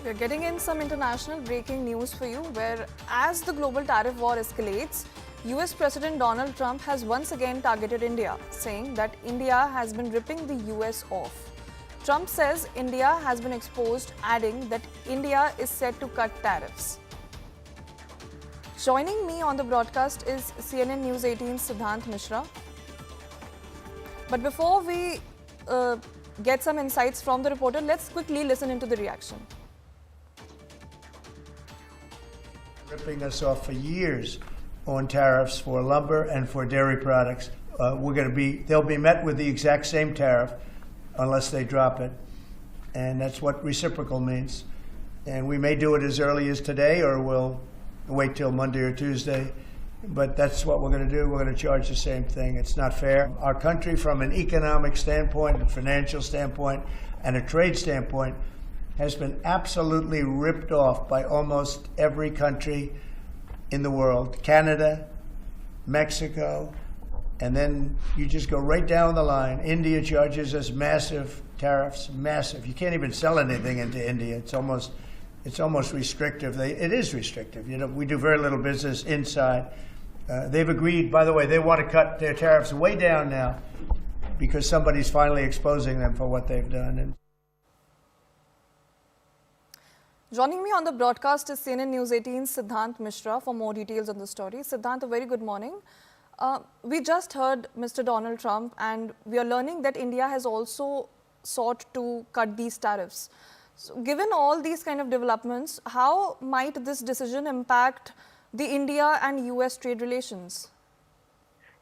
We're getting in some international breaking news for you where as the global tariff war escalates, US President Donald Trump has once again targeted India, saying that India has been ripping the US off. Trump says India has been exposed, adding that India is set to cut tariffs. Joining me on the broadcast is CNN News 18's Siddhant Mishra. But before we get some insights from the reporter, let's quickly listen into the reaction. Ripping us off for years on tariffs for lumber and for dairy products. They'll be met with the exact same tariff unless they drop it. And that's what reciprocal means. And we may do it as early as today, or we'll wait till Monday or Tuesday. But that's what we're going to do. We're going to charge the same thing. It's not fair. Our country, from an economic standpoint, a financial standpoint, and a trade standpoint, has been absolutely ripped off by almost every country in the world. Canada, Mexico, and then you just go right down the line. India charges us massive tariffs, massive. You can't even sell anything into India. It's almost restrictive. It is restrictive. You know, we do very little business inside. They've agreed, by the way, they want to cut their tariffs way down now because somebody's finally exposing them for what they've done. Joining me on the broadcast is CNN News 18's Siddhant Mishra for more details on the story. Siddhant, a very good morning. We just heard Mr. Donald Trump, and we are learning that India has also sought to cut these tariffs. So, given all these kind of developments, how might this decision impact the India and US trade relations?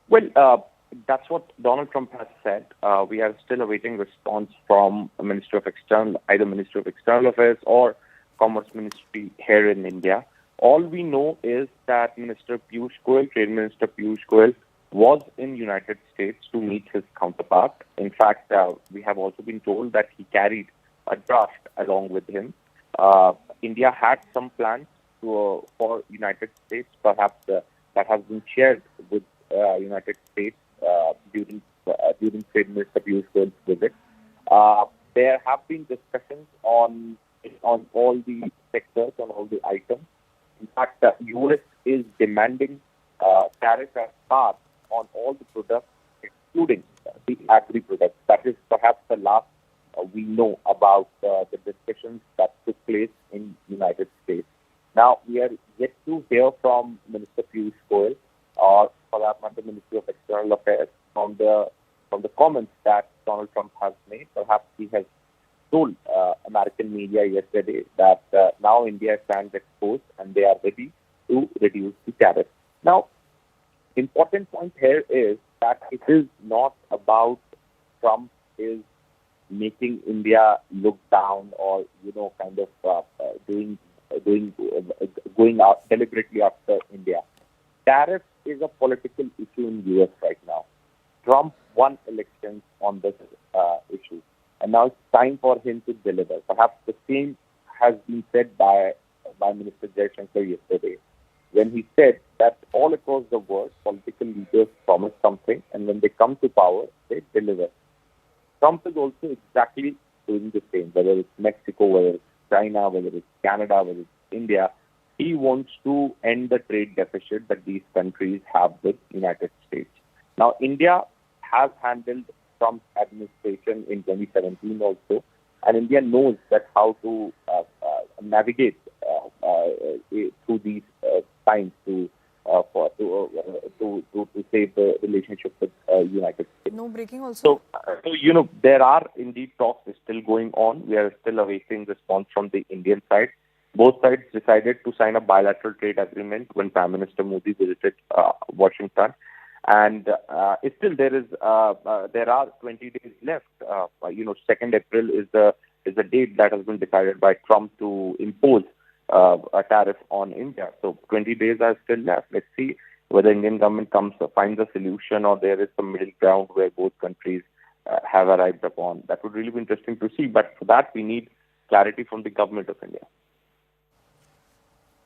Well, that's what Donald Trump has said. We are still awaiting response from either Ministry of External Affairs or Commerce Ministry here in India. All we know is that Trade Minister Piyush Goyal was in United States to meet his counterpart. In fact, we have also been told that he carried a draft along with him. India had some plans for United States, perhaps that has been shared with United States during Trade Minister Piyush Goyal's visit. There have been discussions on all the sectors, on all the items. In fact, the US is demanding tariffs as part on all the products, excluding the agri products. That is perhaps the last we know about the discussions that took place in the United States. Now, we are yet to hear from Minister Piyush Goyal or, for that matter, Ministry of External Affairs from the comments that Donald Trump has made. Perhaps he has told American media yesterday that now India stands exposed and they are ready to reduce the tariff. Now, important point here is that it is not about Trump is making India look down or going out deliberately after India. Tariff is a political issue in US right now. Trump won elections on this issue. And now it's time for him to deliver. Perhaps the same has been said by Minister Jaishankar yesterday, when he said that all across the world, political leaders promise something, and when they come to power, they deliver. Trump is also exactly doing the same, whether it's Mexico, whether it's China, whether it's Canada, whether it's India. He wants to end the trade deficit that these countries have with the United States. Now, India has handled Trump's administration in 2017 also, and India knows that how to navigate through these times to save the relationship with United States. No breaking also. So there are indeed talks still going on. We are still awaiting response from the Indian side. Both sides decided to sign a bilateral trade agreement when Prime Minister Modi visited Washington. And still there are 20 days left. 2nd April is the date that has been decided by Trump to impose a tariff on India. So 20 days are still left. Let's see whether Indian government finds a solution or there is some middle ground where both countries have arrived upon. That would really be interesting to see. But for that, we need clarity from the government of India.